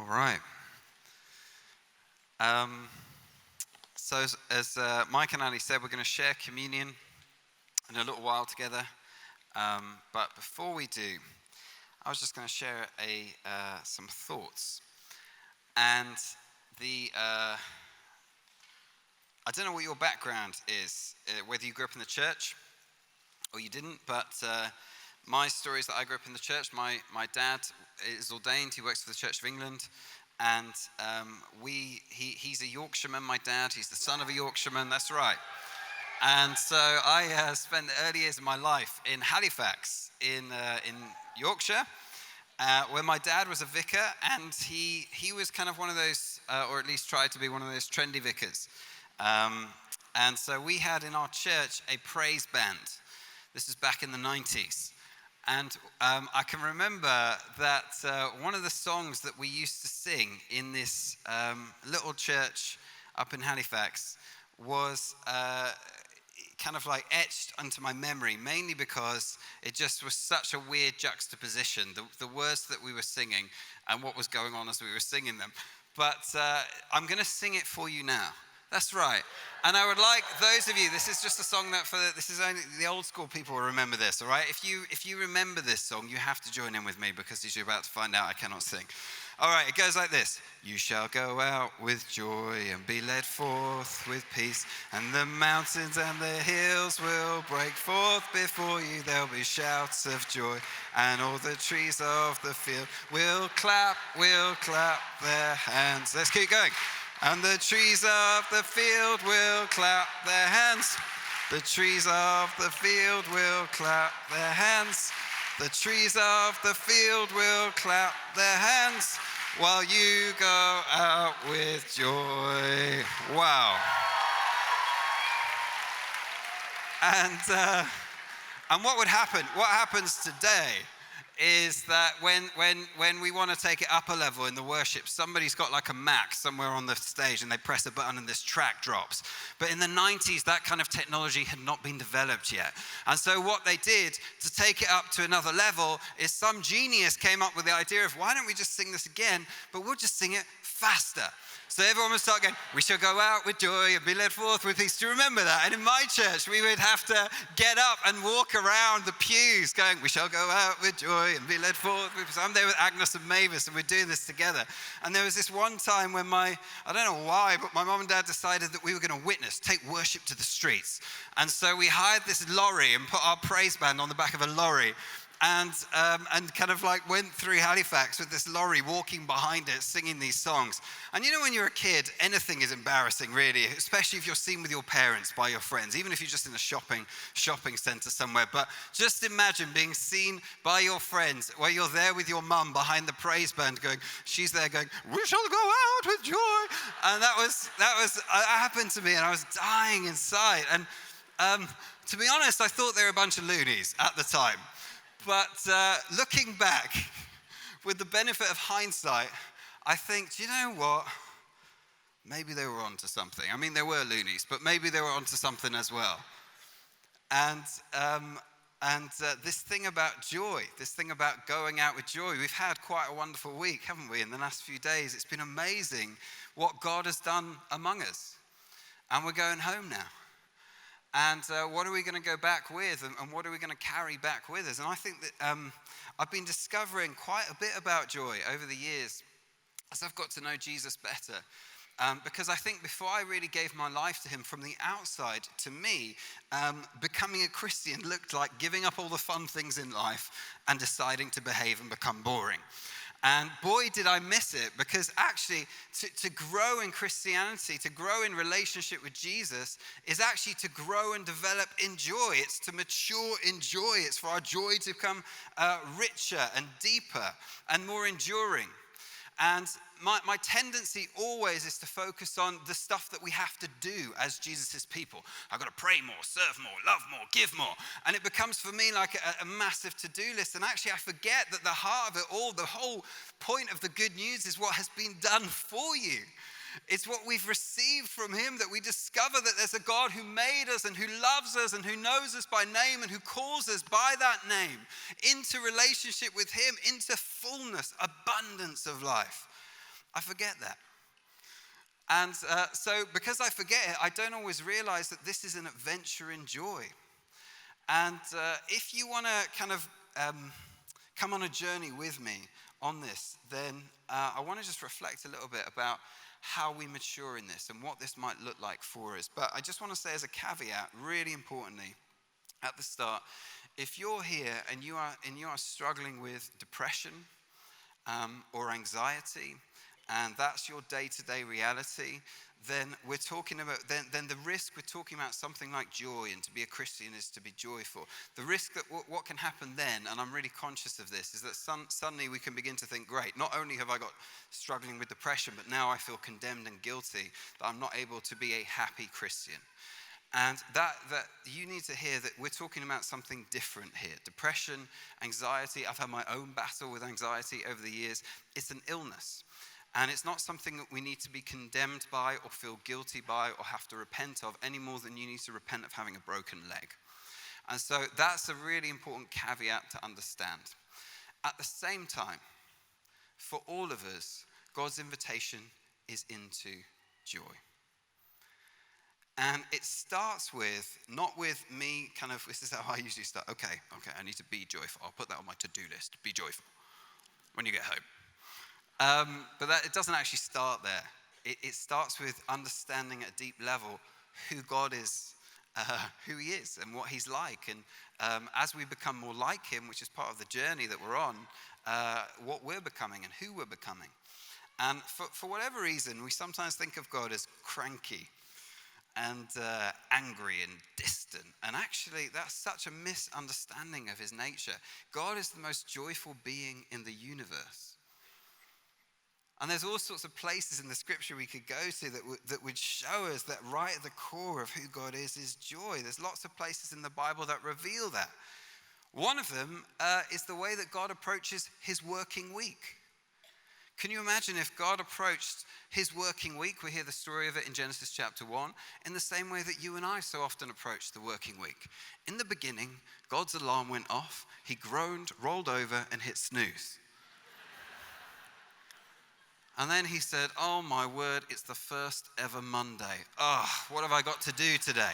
All right. So as Mike and Ali said, we're going to share communion in a little while together. But before we do, I was just going to share some thoughts. And I don't know what your background is, whether you grew up in the church or you didn't, but my story is that I grew up in the church. My dad is ordained. He works for the Church of England. And he's a Yorkshireman, my dad. He's the son of a Yorkshireman, that's right. And so I spent the early years of my life in Halifax, in Yorkshire, where my dad was a vicar, and he was kind of one of those, or at least tried to be one of those trendy vicars. And so we had in our church a praise band. This is back in the 90s. And I can remember that one of the songs that we used to sing in this little church up in Halifax was kind of like etched onto my memory, mainly because it just was such a weird juxtaposition, the words that we were singing and what was going on as we were singing them. But I'm going to sing it for you now. That's right. And I would like those of you, this is just a song this is only the old school people will remember this, all right? If you remember this song, you have to join in with me because as you're about to find out, I cannot sing. All right, it goes like this. You shall go out with joy and be led forth with peace, and the mountains and the hills will break forth before you. There'll be shouts of joy, and all the trees of the field will clap their hands. Let's keep going. And the trees of the field will clap their hands. The trees of the field will clap their hands. The trees of the field will clap their hands while you go out with joy. Wow. And what would happen? What happens today is that when we want to take it up a level in the worship, somebody's got like a Mac somewhere on the stage and they press a button and this track drops. But in the 90s, that kind of technology had not been developed yet. And so what they did to take it up to another level is some genius came up with the idea of why don't we just sing this again, but we'll just sing it faster. So everyone would start going, we shall go out with joy and be led forth with peace. Do you remember that? And in my church, we would have to get up and walk around the pews going, we shall go out with joy and be led forth with peace. I'm there with Agnes and Mavis, and we're doing this together. And there was this one time when I don't know why, but my mom and dad decided that we were going to witness, take worship to the streets. And so we hired this lorry and put our praise band on the back of a lorry. And kind of like went through Halifax with this lorry walking behind it, singing these songs. And you know when you're a kid, anything is embarrassing really, especially if you're seen with your parents, by your friends, even if you're just in a shopping centre somewhere. But just imagine being seen by your friends where you're there with your mum behind the praise band she's there going, we shall go out with joy. And that happened to me and I was dying inside. And to be honest, I thought they were a bunch of loonies at the time. But looking back, with the benefit of hindsight, I think, do you know what? Maybe they were onto something. I mean, they were loonies, but maybe they were onto something as well. And this thing about joy, this thing about going out with joy, we've had quite a wonderful week, haven't we, in the last few days? It's been amazing what God has done among us. And we're going home now. And what are we going to go back with, and what are we going to carry back with us? And I think that I've been discovering quite a bit about joy over the years as I've got to know Jesus better. Because I think before I really gave my life to him, from the outside, to me, becoming a Christian looked like giving up all the fun things in life and deciding to behave and become boring. And boy, did I miss it, because actually to grow in Christianity, to grow in relationship with Jesus, is actually to grow and develop in joy. It's to mature in joy. It's for our joy to become richer and deeper and more enduring. And my tendency always is to focus on the stuff that we have to do as Jesus' people. I've got to pray more, serve more, love more, give more. And it becomes for me like a massive to-do list. And actually I forget that the heart of it all, the whole point of the good news is what has been done for you. It's what we've received from him, that we discover that there's a God who made us and who loves us and who knows us by name and who calls us by that name into relationship with him, into fullness, abundance of life. I forget that. And so because I forget it, I don't always realize that this is an adventure in joy. And if you want to kind of come on a journey with me on this, then I want to just reflect a little bit about how we mature in this and what this might look like for us. But I just want to say as a caveat, really importantly, at the start, if you're here and you are struggling with depression or anxiety, and that's your day-to-day reality, then we're talking about then the risk we're talking about something like joy, and to be a Christian is to be joyful. The risk that what can happen then, and I'm really conscious of this, is that suddenly we can begin to think, great, not only have I got struggling with depression, but now I feel condemned and guilty that I'm not able to be a happy Christian. And that you need to hear that we're talking about something different here. Depression, anxiety, I've had my own battle with anxiety over the years. It's an illness. And it's not something that we need to be condemned by or feel guilty by or have to repent of any more than you need to repent of having a broken leg. And so that's a really important caveat to understand. At the same time, for all of us, God's invitation is into joy. And it starts with, not with me kind of, this is how I usually start. Okay, I need to be joyful. I'll put that on my to-do list. Be joyful when you get home. But it doesn't actually start there. It starts with understanding at a deep level who God is, who he is and what he's like. And as we become more like him, which is part of the journey that we're on, what we're becoming and who we're becoming. And for whatever reason, we sometimes think of God as cranky and angry and distant. And actually, that's such a misunderstanding of his nature. God is the most joyful being in the universe. And there's all sorts of places in the scripture we could go to that would show us that right at the core of who God is joy. There's lots of places in the Bible that reveal that. One of them is the way that God approaches his working week. Can you imagine if God approached his working week, we hear the story of it in Genesis chapter 1, in the same way that you and I so often approach the working week. In the beginning, God's alarm went off, he groaned, rolled over, and hit snooze. And then he said, oh my word, it's the first ever Monday. Oh, what have I got to do today?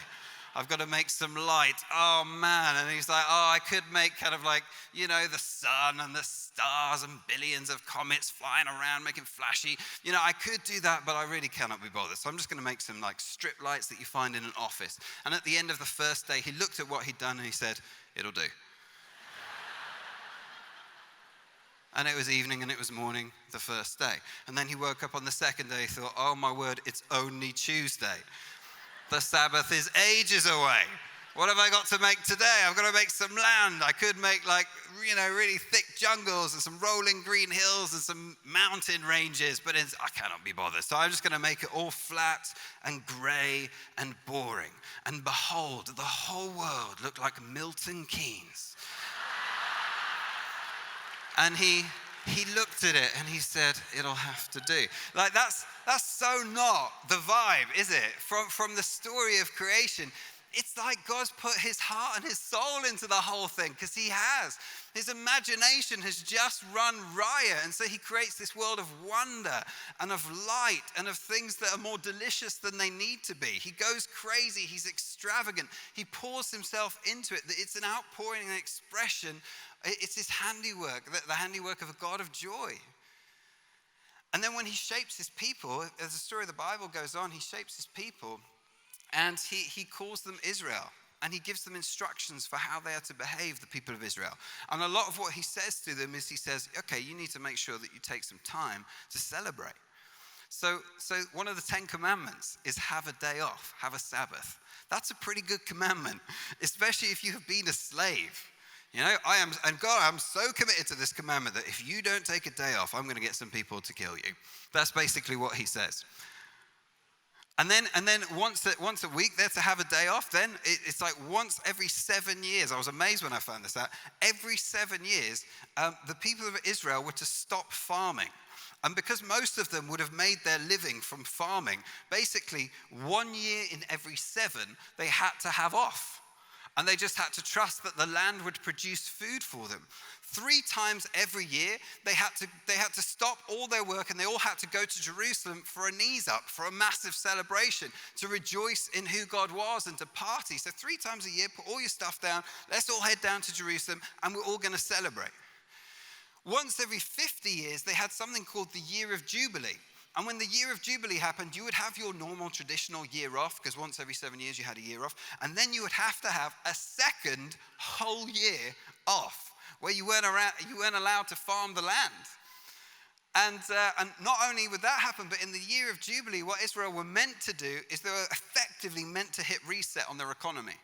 I've got to make some light. Oh man. And he's like, I could make kind of like, the sun and the stars and billions of comets flying around, making flashy. I could do that, but I really cannot be bothered. So I'm just going to make some like strip lights that you find in an office. And at the end of the first day, he looked at what he'd done and he said, it'll do. And it was evening and it was morning the first day. And then he woke up on the second day, he thought, oh my word, it's only Tuesday. The Sabbath is ages away. What have I got to make today? I've got to make some land. I could make really thick jungles and some rolling green hills and some mountain ranges, but I cannot be bothered. So I'm just going to make it all flat and gray and boring. And behold, the whole world looked like Milton Keynes. And he looked at it and he said, it'll have to do. Like that's so not the vibe, is it? From the story of creation. It's like God's put his heart and his soul into the whole thing, because he has. His imagination has just run riot. And so he creates this world of wonder and of light and of things that are more delicious than they need to be. He goes crazy. He's extravagant. He pours himself into it. It's an outpouring and expression. It's his handiwork, the handiwork of a God of joy. And then when he shapes his people, as the story of the Bible goes on, he shapes his people and he calls them Israel. And he gives them instructions for how they are to behave, the people of Israel. And a lot of what he says to them is he says, okay, you need to make sure that you take some time to celebrate. So one of the 10 commandments is have a day off, have a Sabbath. That's a pretty good commandment, especially if you have been a slave. I'm so committed to this commandment that if you don't take a day off, I'm going to get some people to kill you. That's basically what he says. And then once a week, they're to have a day off. Then it's like once every 7 years. I was amazed when I found this out. Every 7 years, the people of Israel were to stop farming. And because most of them would have made their living from farming, basically 1 year in every 7, they had to have off. And they just had to trust that the land would produce food for them. 3 times every year, they had to stop all their work and they all had to go to Jerusalem for a knees up, for a massive celebration, to rejoice in who God was and to party. So 3 times a year, put all your stuff down, let's all head down to Jerusalem and we're all going to celebrate. Once every 50 years, they had something called the Year of Jubilee. And when the Year of Jubilee happened, you would have your normal traditional year off, because once every 7 years you had a year off. And then you would have to have a second whole year off, where you weren't allowed to farm the land. And not only would that happen, but in the Year of Jubilee, what Israel were meant to do is they were effectively meant to hit reset on their economy.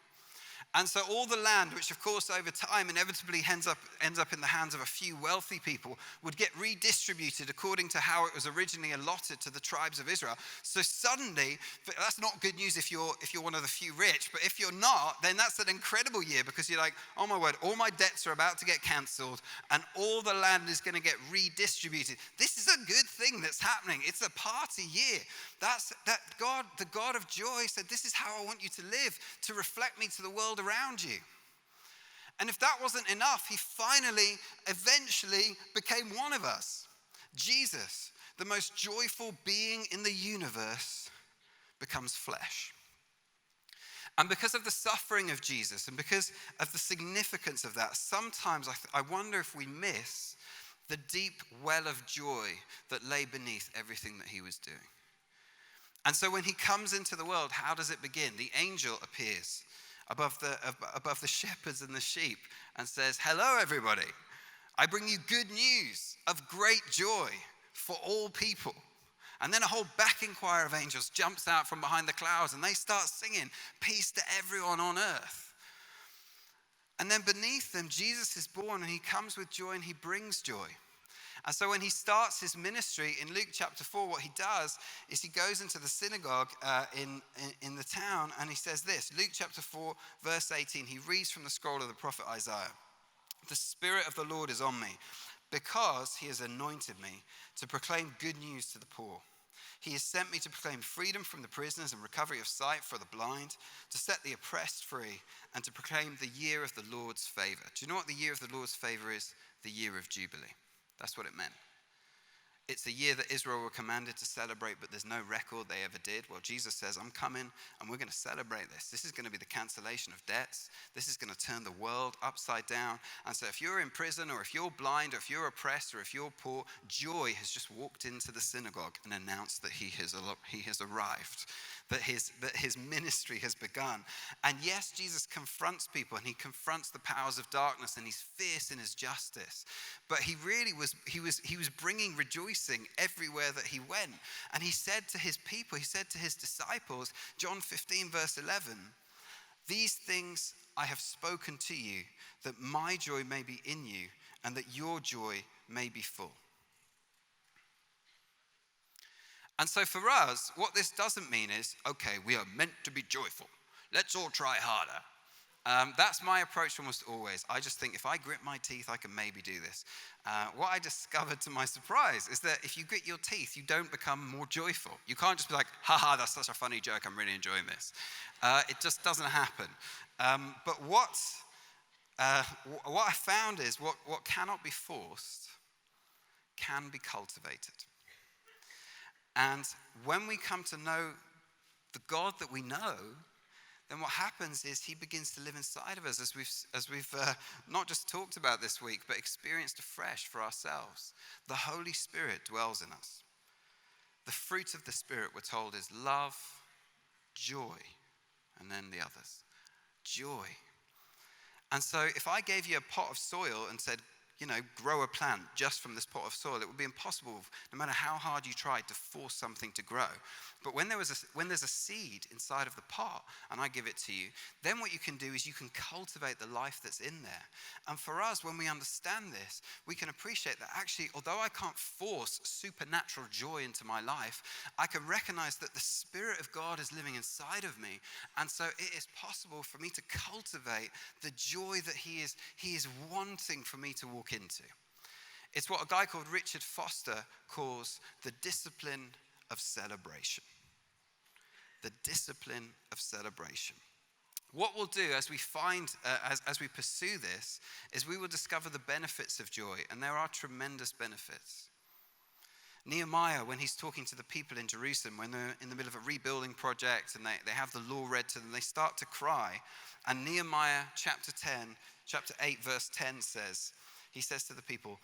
And so all the land, which of course over time inevitably ends up in the hands of a few wealthy people, would get redistributed according to how it was originally allotted to the tribes of Israel. So suddenly, that's not good news if you're one of the few rich, but if you're not, then that's an incredible year, because you're like, oh my word, all my debts are about to get cancelled and all the land is going to get redistributed. This is a good thing that's happening. It's a party year. God, the God of joy, said, this is how I want you to live, to reflect me to the world around you. And if that wasn't enough, he finally, eventually became one of us. Jesus, the most joyful being in the universe, becomes flesh. And because of the suffering of Jesus and because of the significance of that, sometimes I wonder if we miss the deep well of joy that lay beneath everything that he was doing. And so when he comes into the world, how does it begin? The angel appears above the shepherds and the sheep and says, hello everybody, I bring you good news of great joy for all people. And then a whole backing choir of angels jumps out from behind the clouds and they start singing, peace to everyone on earth. And then beneath them, Jesus is born and he comes with joy and he brings joy. And so when he starts his ministry in Luke chapter 4, what he does is he goes into the synagogue in the town and he says this. Luke chapter 4, verse 18, he reads from the scroll of the prophet Isaiah. The Spirit of the Lord is on me because he has anointed me to proclaim good news to the poor. He has sent me to proclaim freedom from the prisoners and recovery of sight for the blind, to set the oppressed free, and to proclaim the year of the Lord's favor. Do you know what the year of the Lord's favor is? The Year of Jubilee. That's what it meant. It's a year that Israel were commanded to celebrate, but there's no record they ever did. Well, Jesus says, I'm coming and we're going to celebrate this. This is going to be the cancellation of debts. This is going to turn the world upside down. And so if you're in prison or if you're blind or if you're oppressed or if you're poor, joy has just walked into the synagogue and announced that he has arrived, that his ministry has begun. And yes, Jesus confronts people and he confronts the powers of darkness and he's fierce in his justice. But he really was bringing rejoicing everywhere that he went. And he said to his people, he said to his disciples, John 15 verse 11, these things I have spoken to you, that my joy may be in you and that your joy may be full. And so for us, what this doesn't mean is, okay, we are meant to be joyful. Let's all try harder. That's my approach almost always. I just think if I grit my teeth, I can maybe do this. What I discovered to my surprise is that if you grit your teeth, you don't become more joyful. You can't just be like, haha, that's such a funny joke, I'm really enjoying this. It just doesn't happen. But what I found is what cannot be forced can be cultivated. And when we come to know the God that we know, then what happens is he begins to live inside of us, as we've not just talked about this week, but experienced afresh for ourselves. The Holy Spirit dwells in us. The fruit of the Spirit, we're told, is love, joy, and then the others. Joy. And so if I gave you a pot of soil and said, grow a plant just from this pot of soil, it would be impossible, no matter how hard you tried, to force something to grow. But when there's a seed inside of the pot, and I give it to you, then what you can do is you can cultivate the life that's in there. And for us, when we understand this, we can appreciate that actually, although I can't force supernatural joy into my life, I can recognize that the Spirit of God is living inside of me. And so it is possible for me to cultivate the joy that he is wanting for me to walk into. It's what a guy called Richard Foster calls the discipline of celebration. The discipline of celebration. What we'll do as we as we pursue this is we will discover the benefits of joy, and there are tremendous benefits. Nehemiah, when he's talking to the people in Jerusalem, when they're in the middle of a rebuilding project and they have the law read to them, they start to cry. And Nehemiah chapter 8, verse 10 says, he says to the people,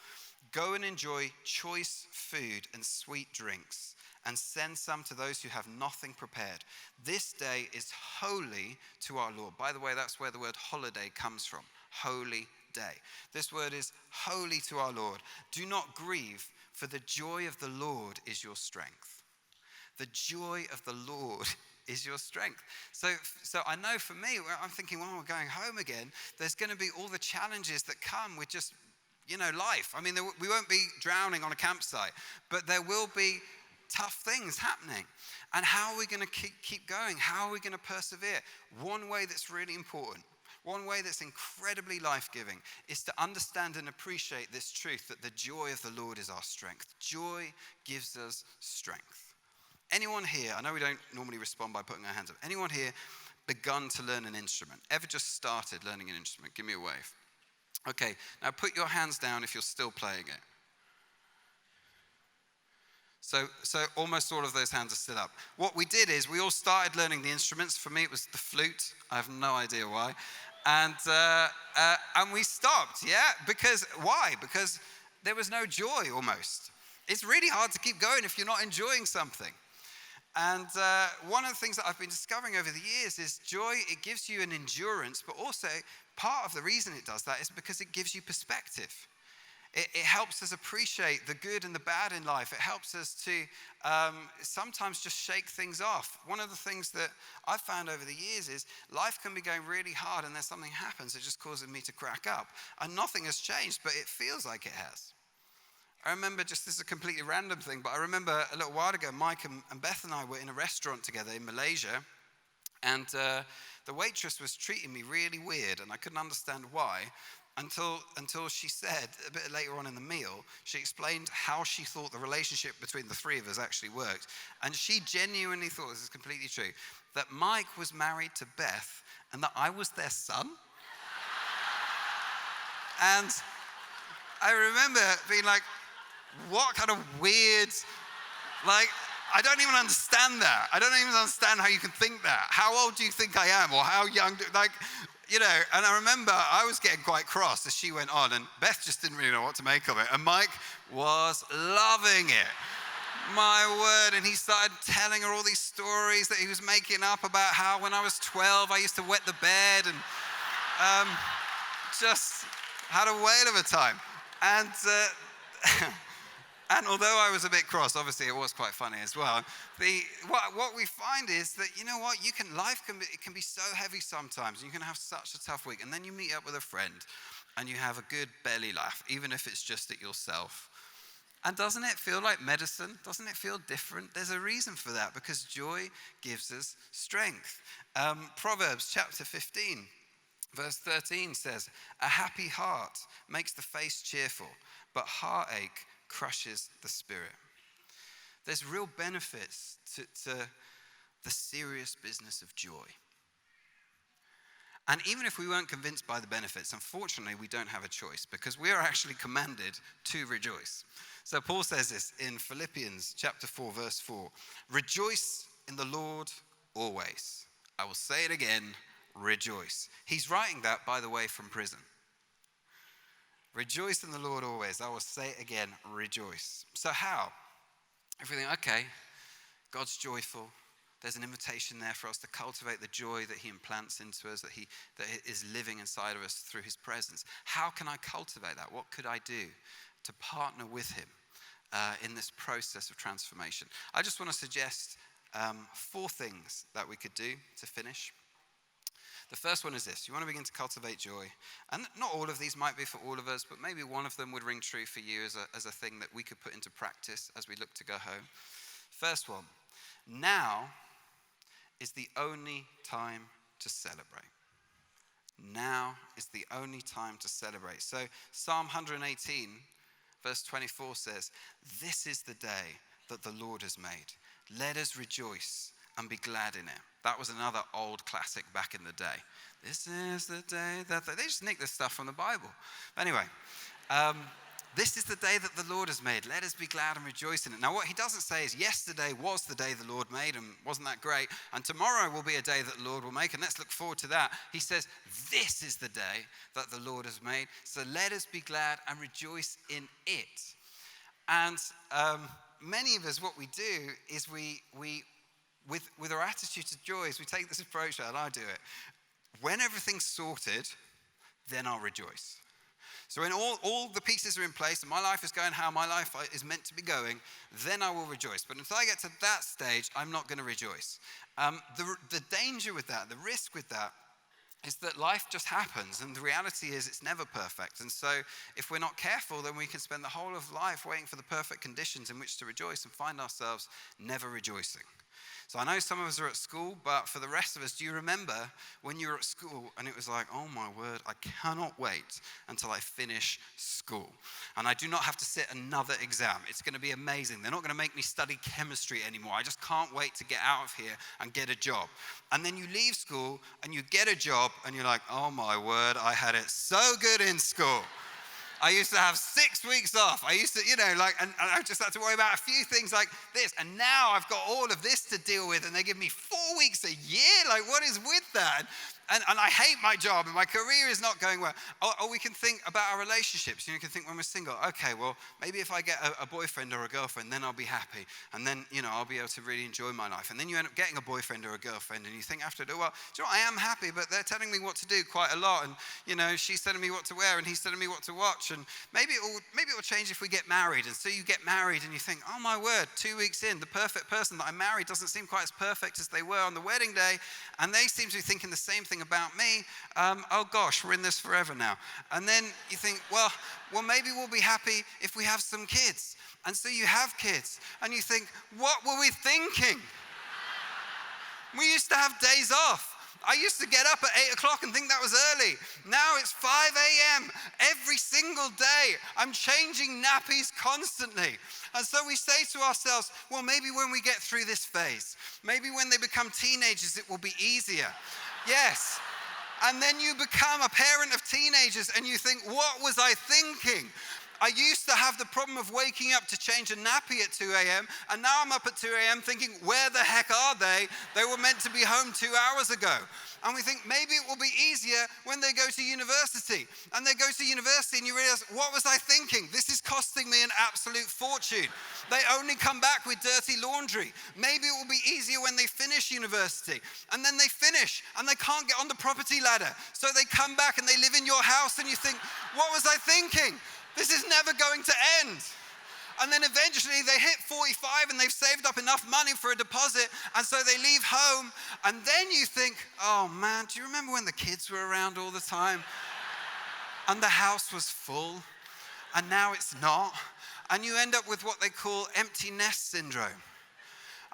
"Go and enjoy choice food and sweet drinks, and send some to those who have nothing prepared. This day is holy to our Lord." By the way, that's where the word holiday comes from. Holy day. This word is holy to our Lord. "Do not grieve, for the joy of the Lord is your strength." The joy of the Lord is your strength. So I know for me, I'm thinking, well, we're going home again. There's going to be all the challenges that come with just, life. I mean, we won't be drowning on a campsite, but there will be tough things happening. And how are we going to keep going? How are we going to persevere? One way that's really important, one way that's incredibly life-giving, is to understand and appreciate this truth that the joy of the Lord is our strength. Joy gives us strength. Anyone here, I know we don't normally respond by putting our hands up, anyone here begun to learn an instrument? Ever just started learning an instrument? Give me a wave. Okay, now put your hands down if you're still playing it. So almost all of those hands are still up. What we did is we all started learning the instruments. For me, it was the flute. I have no idea why. And we stopped, yeah? Because, why? Because there was no joy almost. It's really hard to keep going if you're not enjoying something. And one of the things that I've been discovering over the years is joy, it gives you an endurance, but also part of the reason it does that is because it gives you perspective. It helps us appreciate the good and the bad in life. It helps us to sometimes just shake things off. One of the things that I've found over the years is life can be going really hard and then something happens that just causes me to crack up. And nothing has changed, but it feels like it has. I remember, this is a completely random thing, but I remember a little while ago, Mike and Beth and I were in a restaurant together in Malaysia, and the waitress was treating me really weird, and I couldn't understand why. Until she said, a bit later on in the meal, she explained how she thought the relationship between the three of us actually worked. And she genuinely thought, this is completely true, that Mike was married to Beth and that I was their son. And I remember being like, what kind of weird, I don't even understand that. I don't even understand how you can think that. How old do you think I am? Or how young, and I remember I was getting quite cross as she went on, and Beth just didn't really know what to make of it. And Mike was loving it. My word. And he started telling her all these stories that he was making up about how when I was 12, I used to wet the bed and just had a whale of a time. And and although I was a bit cross, obviously it was quite funny as well. What we find is that, life can be so heavy sometimes. You can have such a tough week, and then you meet up with a friend and you have a good belly laugh, even if it's just at yourself. And doesn't it feel like medicine? Doesn't it feel different? There's a reason for that, because joy gives us strength. Proverbs chapter 15, verse 13 says, "A happy heart makes the face cheerful, but heartache crushes the spirit." There's real benefits to the serious business of joy. And even if we weren't convinced by the benefits, unfortunately, we don't have a choice, because we are actually commanded to rejoice. So Paul says this in Philippians chapter 4, verse 4, "Rejoice in the Lord always." I will say it again, rejoice. He's writing that, by the way, from prison. Rejoice in the Lord always. I will say it again, rejoice. So how? If we think, okay, God's joyful, there's an invitation there for us to cultivate the joy that he implants into us, that is living inside of us through his presence. How can I cultivate that? What could I do to partner with him in this process of transformation? I just want to suggest 4 things that we could do to finish. The first one is this: you want to begin to cultivate joy. And not all of these might be for all of us, but maybe one of them would ring true for you as a thing that we could put into practice as we look to go home. First one, now is the only time to celebrate. Now is the only time to celebrate. So Psalm 118, verse 24 says, "This is the day that the Lord has made. Let us rejoice and be glad in it." That was another old classic back in the day. This is the day that they just nick this stuff from the Bible. Anyway, this is the day that the Lord has made. Let us be glad and rejoice in it. Now, what he doesn't say is yesterday was the day the Lord made, and wasn't that great? And tomorrow will be a day that the Lord will make, and let's look forward to that. He says, this is the day that the Lord has made, so let us be glad and rejoice in it. And many of us, what we do is we with our attitude to joy, is we take this approach, and I do it. When everything's sorted, then I'll rejoice. So when all the pieces are in place and my life is going how my life is meant to be going, then I will rejoice. But until I get to that stage, I'm not going to rejoice. The danger with that, the risk with that, is that life just happens, and the reality is it's never perfect. And so if we're not careful, then we can spend the whole of life waiting for the perfect conditions in which to rejoice and find ourselves never rejoicing. So I know some of us are at school, but for the rest of us, do you remember when you were at school and it was like, oh my word, I cannot wait until I finish school. And I do not have to sit another exam. It's going to be amazing. They're not going to make me study chemistry anymore. I just can't wait to get out of here and get a job. And then you leave school and you get a job and you're like, oh my word, I had it so good in school. I used to have 6 weeks off. I used to, and I just had to worry about a few things like this. And now I've got all of this to deal with, and they give me 4 weeks a year? Like, what is with that? And I hate my job, and my career is not going well. Or we can think about our relationships. You can think when we're single, okay, well, maybe if I get a boyfriend or a girlfriend, then I'll be happy. And then, I'll be able to really enjoy my life. And then you end up getting a boyfriend or a girlfriend, and you think after, well, do you know what? I am happy, but they're telling me what to do quite a lot. And, she's telling me what to wear, and he's telling me what to watch. And maybe it will change if we get married. And so you get married, and you think, oh my word, 2 weeks in, the perfect person that I married doesn't seem quite as perfect as they were on the wedding day. And they seem to be thinking the same thing about me. Oh gosh, we're in this forever now. And then you think, well, maybe we'll be happy if we have some kids. And so you have kids, and you think, what were we thinking? We used to have days off. I used to get up at 8 o'clock and think that was early. Now it's 5 a.m. every single day. I'm changing nappies constantly. And so we say to ourselves, well, maybe when we get through this phase, maybe when they become teenagers, it will be easier. Yes. And then you become a parent of teenagers and you think, what was I thinking? I used to have the problem of waking up to change a nappy at 2 a.m. and now I'm up at 2 a.m. thinking, where the heck are they? They were meant to be home 2 hours ago. And we think maybe it will be easier when they go to university. And they go to university and you realize, what was I thinking? This is costing me an absolute fortune. They only come back with dirty laundry. Maybe it will be easier when they finish university. And then they finish and they can't get on the property ladder. So they come back and they live in your house and you think, what was I thinking? This is never going to end. And then eventually they hit 45 and they've saved up enough money for a deposit, and so they leave home. And then you think, oh man, do you remember when the kids were around all the time? And the house was full, and now it's not. And you end up with what they call empty nest syndrome.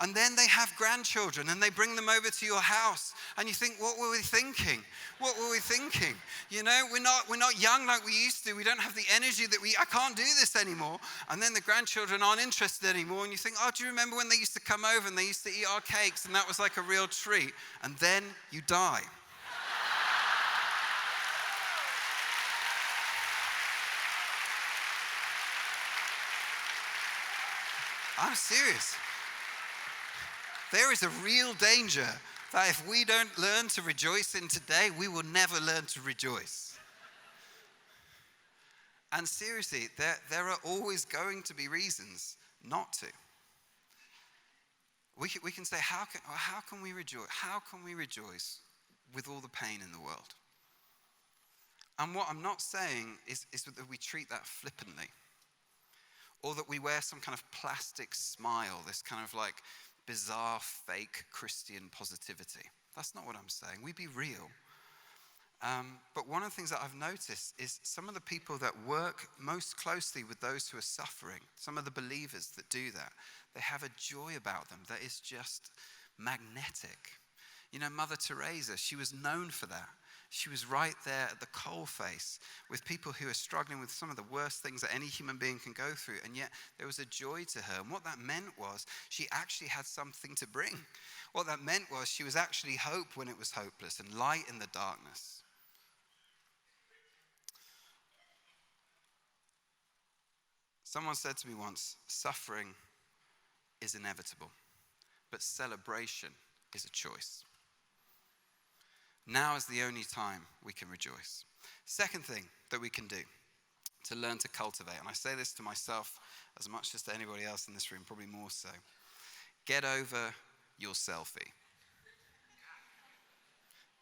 And then they have grandchildren and they bring them over to your house and you think, what were we thinking? What were we thinking? We're not young like we used to. We don't have the energy I can't do this anymore. And then the grandchildren aren't interested anymore and you think, oh, do you remember when they used to come over and they used to eat our cakes and that was like a real treat? And then you die. I'm serious. There is a real danger that if we don't learn to rejoice in today, we will never learn to rejoice. And seriously, there are always going to be reasons not to. We can say, how can we rejoice? How can we rejoice with all the pain in the world? And what I'm not saying is that we treat that flippantly, or that we wear some kind of plastic smile, this kind of like bizarre, fake Christian positivity. That's not what I'm saying. We be real. But one of the things that I've noticed is some of the people that work most closely with those who are suffering, some of the believers that do that, they have a joy about them that is just magnetic. Mother Teresa, she was known for that. She was right there at the coalface with people who are struggling with some of the worst things that any human being can go through. And yet there was a joy to her. And what that meant was she actually had something to bring. What that meant was she was actually hope when it was hopeless and light in the darkness. Someone said to me once, suffering is inevitable, but celebration is a choice. Now is the only time we can rejoice. Second thing that we can do to learn to cultivate, and I say this to myself as much as to anybody else in this room, probably more so. Get over your selfie.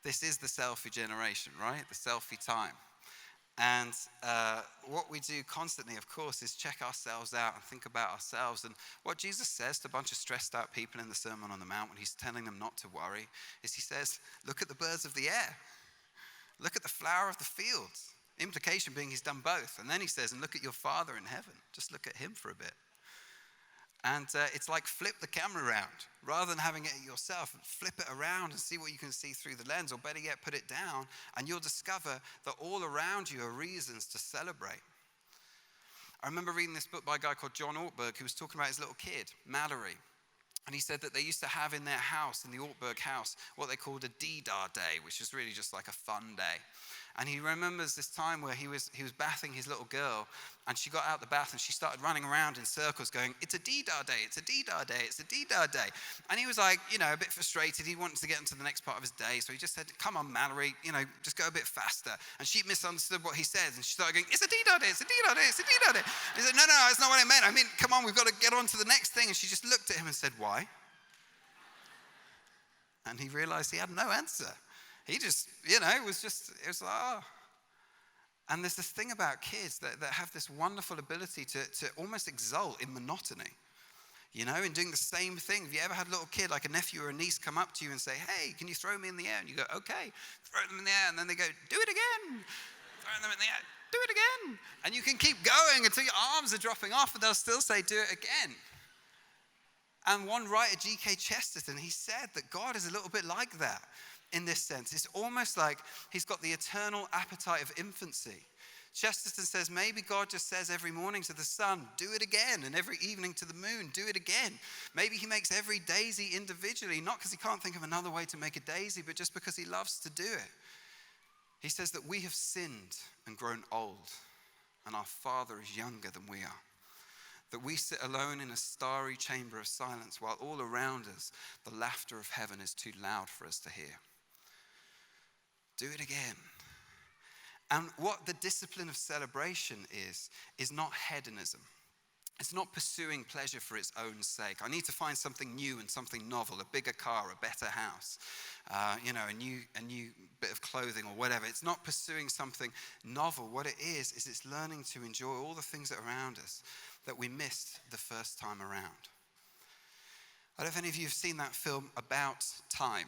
This is the selfie generation, right? The selfie time. And what we do constantly, of course, is check ourselves out and think about ourselves. And what Jesus says to a bunch of stressed out people in the Sermon on the Mount when he's telling them not to worry is he says, look at the birds of the air. Look at the flower of the fields. Implication being he's done both. And then he says, and look at your Father in heaven. Just look at him for a bit. And it's like flip the camera around. Rather than having it yourself, flip it around and see what you can see through the lens. Or better yet, put it down and you'll discover that all around you are reasons to celebrate. I remember reading this book by a guy called John Ortberg who was talking about his little kid, Mallory. And he said that they used to have in their house, in the Ortberg house, what they called a Dee-Dah day, which is really just like a fun day. And he remembers this time where he was bathing his little girl, and she got out the bath and she started running around in circles going, it's a Dee-Dah day, it's a Dee-Dah day, it's a Dee-Dah day. And he was like, a bit frustrated. He wanted to get into the next part of his day. So he just said, come on, Mallory, just go a bit faster. And she misunderstood what he said. And she started going, it's a Dee-Dah day, it's a Dee-Dah day, it's a Dee-Dah day. And he said, no, that's not what I meant. I mean, come on, we've got to get on to the next thing. And she just looked at him and said, why? And he realized he had no answer. He just, it was like, oh. And there's this thing about kids that have this wonderful ability to almost exult in monotony, in doing the same thing. Have you ever had a little kid, like a nephew or a niece, come up to you and say, hey, can you throw me in the air? And you go, okay, throw them in the air. And then they go, do it again. Throw them in the air, do it again. And you can keep going until your arms are dropping off and they'll still say, do it again. And one writer, G.K. Chesterton, he said that God is a little bit like that. In this sense, it's almost like he's got the eternal appetite of infancy. Chesterton says maybe God just says every morning to the sun, do it again, and every evening to the moon, do it again. Maybe he makes every daisy individually, not because he can't think of another way to make a daisy, but just because he loves to do it. He says that we have sinned and grown old, and our Father is younger than we are. That we sit alone in a starry chamber of silence while all around us the laughter of heaven is too loud for us to hear. Do it again. And what the discipline of celebration is not hedonism. It's not pursuing pleasure for its own sake. I need to find something new and something novel, a bigger car, a better house, a new bit of clothing or whatever. It's not pursuing something novel. What it is it's learning to enjoy all the things that are around us that we missed the first time around. I don't know if any of you have seen that film About Time.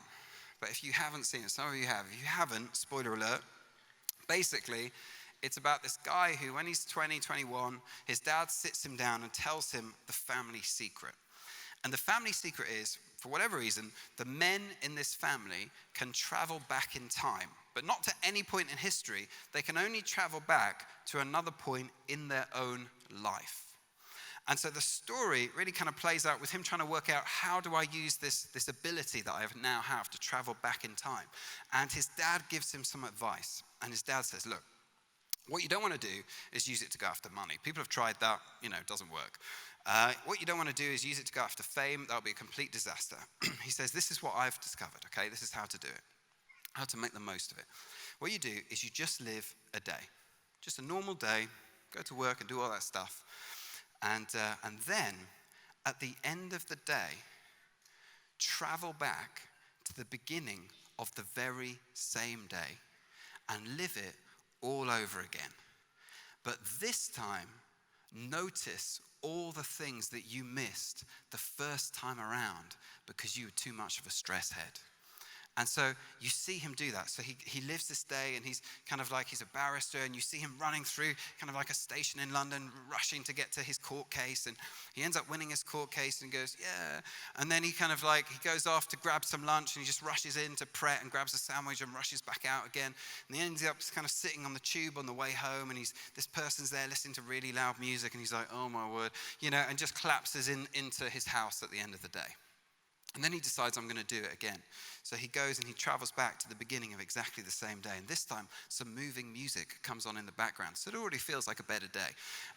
But if you haven't seen it, some of you have. If you haven't, spoiler alert, basically, it's about this guy who, when he's 20, 21, his dad sits him down and tells him the family secret. And the family secret is, for whatever reason, the men in this family can travel back in time, but not to any point in history. They can only travel back to another point in their own life. And so the story really kind of plays out with him trying to work out, how do I use this ability that I now have to travel back in time? And his dad gives him some advice. And his dad says, look, what you don't want to do is use it to go after money. People have tried that, it doesn't work. What you don't want to do is use it to go after fame. That'll be a complete disaster. He says, this is what I've discovered, okay? This is how to do it, how to make the most of it. What you do is you just live a day, just a normal day, go to work and do all that stuff. And then, at the end of the day, travel back to the beginning of the very same day and live it all over again. But this time, notice all the things that you missed the first time around because you were too much of a stress head. And so you see him do that. So he lives this day, and he's kind of like, he's a barrister, and you see him running through kind of like a station in London, rushing to get to his court case, and he ends up winning his court case and goes, yeah. And then he kind of like, he goes off to grab some lunch, and he just rushes in to Pret and grabs a sandwich and rushes back out again. And he ends up kind of sitting on the tube on the way home, and this person's there listening to really loud music, and he's like, oh my word, and just collapses into his house at the end of the day. And then he decides, I'm going to do it again. So he goes and he travels back to the beginning of exactly the same day. And this time, some moving music comes on in the background. So it already feels like a better day.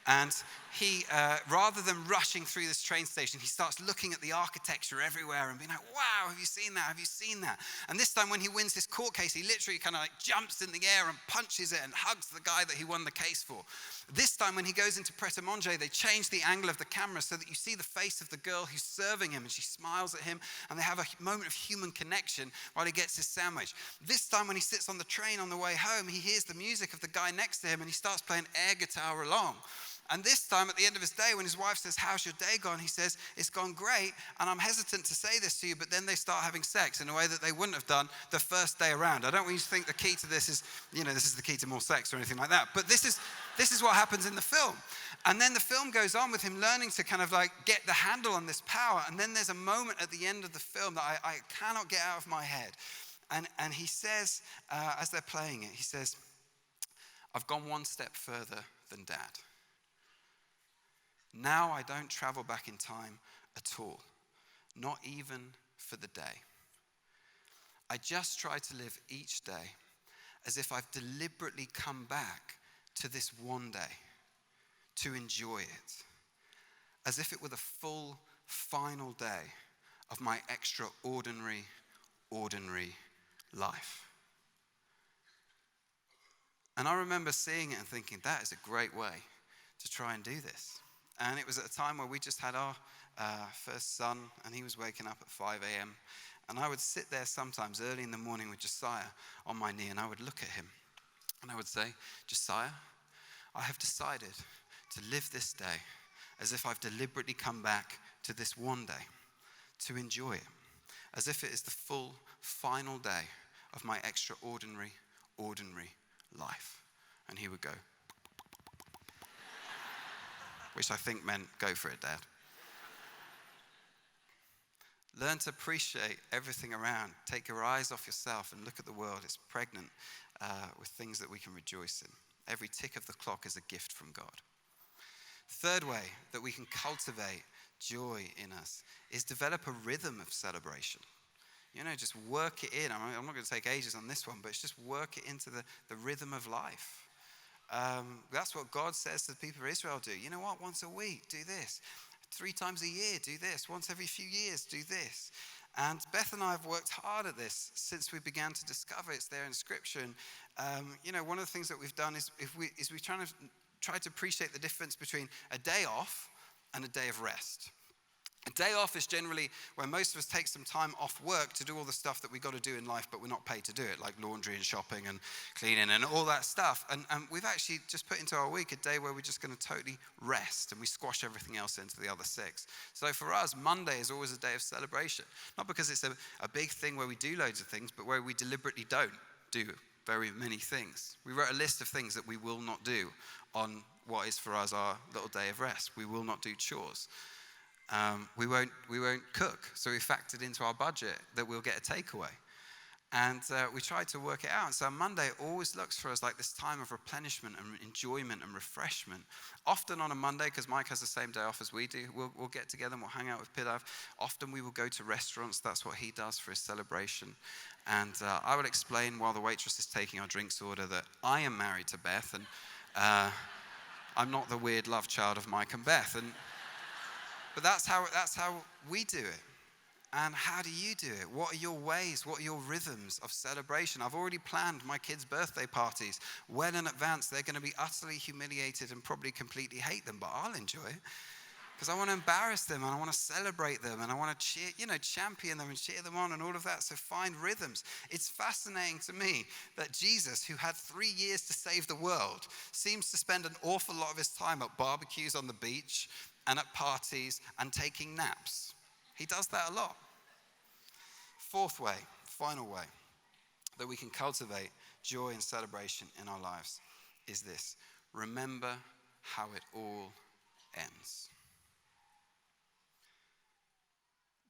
And he, rather than rushing through this train station, he starts looking at the architecture everywhere and being like, wow, have you seen that? Have you seen that? And this time when he wins his court case, he literally kind of like jumps in the air and punches it and hugs the guy that he won the case for. This time when he goes into Pret-a-Manger, they change the angle of the camera so that you see the face of the girl who's serving him, and she smiles at him, and they have a moment of human connection while he gets his sandwich. This time when he sits on the train on the way home, he hears the music of the guy next to him, and he starts playing air guitar along. And this time at the end of his day, when his wife says, how's your day gone? He says, it's gone great, and I'm hesitant to say this to you, but then they start having sex in a way that they wouldn't have done the first day around. I don't want you to think the key to this is, this is the key to more sex or anything like that, but this is what happens in the film. And then the film goes on with him learning to kind of like get the handle on this power, and then there's a moment at the end of the film that I cannot get out of my head. And he says, as they're playing it, he says, I've gone one step further than Dad. Now I don't travel back in time at all, not even for the day. I just try to live each day as if I've deliberately come back to this one day to enjoy it, as if it were the full, final day of my extraordinary, ordinary life. And I remember seeing it and thinking, that is a great way to try and do this. And it was at a time where we just had our first son, and he was waking up at 5 a.m. And I would sit there sometimes early in the morning with Josiah on my knee, and I would look at him, and I would say, Josiah, I have decided to live this day as if I've deliberately come back to this one day to enjoy it, as if it is the full, final day of my extraordinary, ordinary life. And he would go, which I think meant, go for it, Dad. Learn to appreciate everything around. Take your eyes off yourself and look at the world. It's pregnant with things that we can rejoice in. Every tick of the clock is a gift from God. Third way that we can cultivate joy in us is develop a rhythm of celebration. Just work it in. I'm not going to take ages on this one, but it's just work it into the rhythm of life. That's what God says to the people of Israel do. You know what? Once a week, do this. 3 times a year, do this. Once every few years, do this. And Beth and I have worked hard at this since we began to discover it's there in Scripture. And, one of the things that we've done is we try to appreciate the difference between a day off and a day of rest. A day off is generally when most of us take some time off work to do all the stuff that we've got to do in life, but we're not paid to do it, like laundry and shopping and cleaning and all that stuff. And we've actually just put into our week a day where we're just going to totally rest, and we squash everything else into the other 6. So for us, Monday is always a day of celebration. Not because it's a big thing where we do loads of things, but where we deliberately don't do very many things. We wrote a list of things that we will not do on what is for us our little day of rest. We will not do chores. We won't cook, so we factored into our budget that we'll get a takeaway. And we tried to work it out. And so Monday always looks for us like this time of replenishment and enjoyment and refreshment. Often on a Monday, because Mike has the same day off as we do, we'll get together and we'll hang out with Pilav. Often we will go to restaurants. That's what he does for his celebration. And I will explain while the waitress is taking our drinks order that I am married to Beth, and I'm not the weird love child of Mike and Beth. But that's how we do it. And how do you do it? What are your ways? What are your rhythms of celebration? I've already planned my kids' birthday parties well in advance. They're going to be utterly humiliated and probably completely hate them, but I'll enjoy it because I want to embarrass them and I want to celebrate them and I want to champion them and cheer them on and all of that. So find rhythms. It's fascinating to me that Jesus, who had 3 years to save the world, seems to spend an awful lot of his time at barbecues on the beach and at parties and taking naps. He does that a lot. Fourth way final way that we can cultivate joy and celebration in our lives is this: remember how it all ends.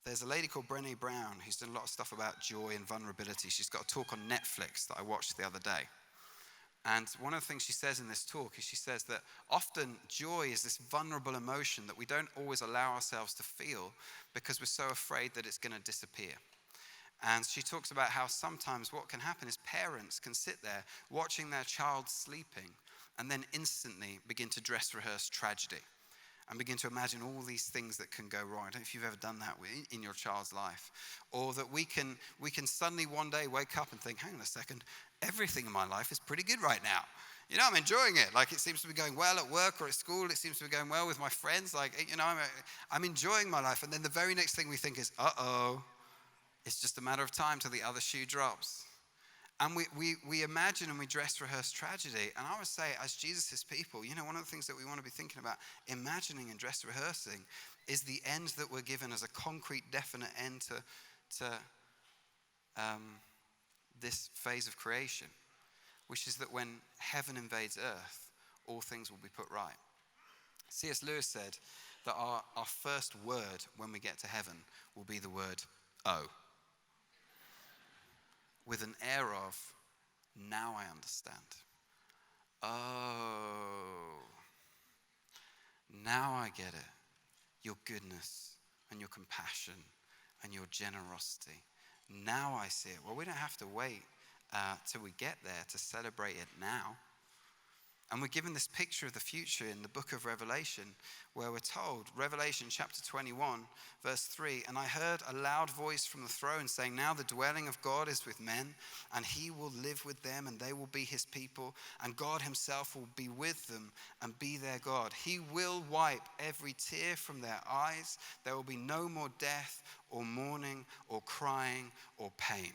There's a lady called Brené Brown who's done a lot of stuff about joy and vulnerability. She's got a talk on Netflix that I watched the other day. And one of the things she says in this talk is she says that often joy is this vulnerable emotion that we don't always allow ourselves to feel because we're so afraid that it's going to disappear. And she talks about how sometimes what can happen is parents can sit there watching their child sleeping and then instantly begin to dress rehearse tragedy and begin to imagine all these things that can go wrong. I don't know if you've ever done that in your child's life. Or that we can suddenly one day wake up and think, hang on a second, everything in my life is pretty good right now. You know, I'm enjoying it. Like, it seems to be going well at work or at school. It seems to be going well with my friends. Like, you know, I'm enjoying my life. And then the very next thing we think is, uh-oh, it's just a matter of time till the other shoe drops. And we imagine and we dress rehearse tragedy. And I would say, as Jesus' people, you know, one of the things that we want to be thinking about, imagining and dress rehearsing, is the end that we're given as a concrete, definite end to this phase of creation, which is that when heaven invades earth, all things will be put right. C.S. Lewis said that our first word when we get to heaven will be the word, oh, with an air of, now I understand. Oh, now I get it. Your goodness and your compassion and your generosity. Now I see it. Well, we don't have to wait till we get there to celebrate it now. And we're given this picture of the future in the book of Revelation, where we're told, Revelation chapter 21, verse 3, and I heard a loud voice from the throne saying, now the dwelling of God is with men, and he will live with them, and they will be his people, and God himself will be with them and be their God. He will wipe every tear from their eyes. There will be no more death or mourning or crying or pain.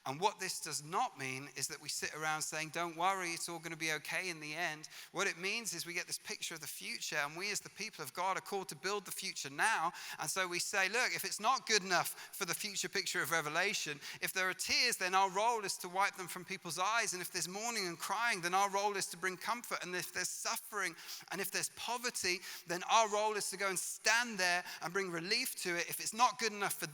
And what this does not mean is that we sit around saying, don't worry, it's all going to be okay in the end. What it means is we get this picture of the future, and we as the people of God are called to build the future now. And so we say, look, if it's not good enough for the future picture of Revelation, if there are tears, then our role is to wipe them from people's eyes. And if there's mourning and crying, then our role is to bring comfort. And if there's suffering and if there's poverty, then our role is to go and stand there and bring relief to it. If it's not good enough for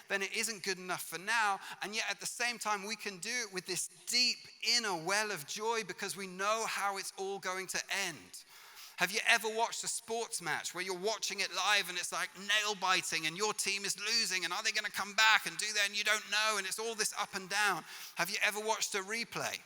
then it isn't good enough for now. And yet at the same time, we can do it with this deep inner well of joy because we know how it's all going to end. Have you ever watched a sports match where you're watching it live and it's like nail biting and your team is losing and are they going to come back and do that and you don't know and it's all this up and down? Have you ever watched a replay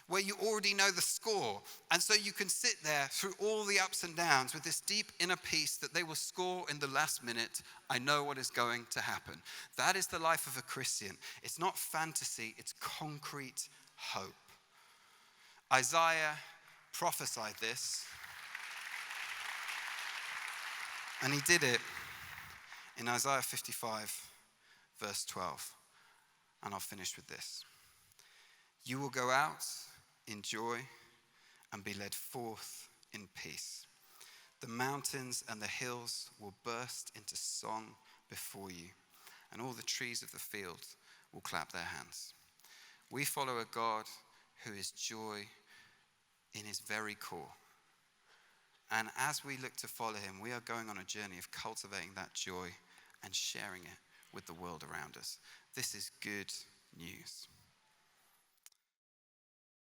where you already know the score, and so you can sit there through all the ups and downs with this deep inner peace that they will score in the last minute? I know what is going to happen. That is the life of a Christian. It's not fantasy, it's concrete hope. Isaiah prophesied this, and he did it in Isaiah 55, verse 12. And I'll finish with this. You will go out in joy and be led forth in peace. The mountains and the hills will burst into song before you, and all the trees of the field will clap their hands. We follow a God who is joy in his very core. And as we look to follow him, we are going on a journey of cultivating that joy and sharing it with the world around us. This is good news.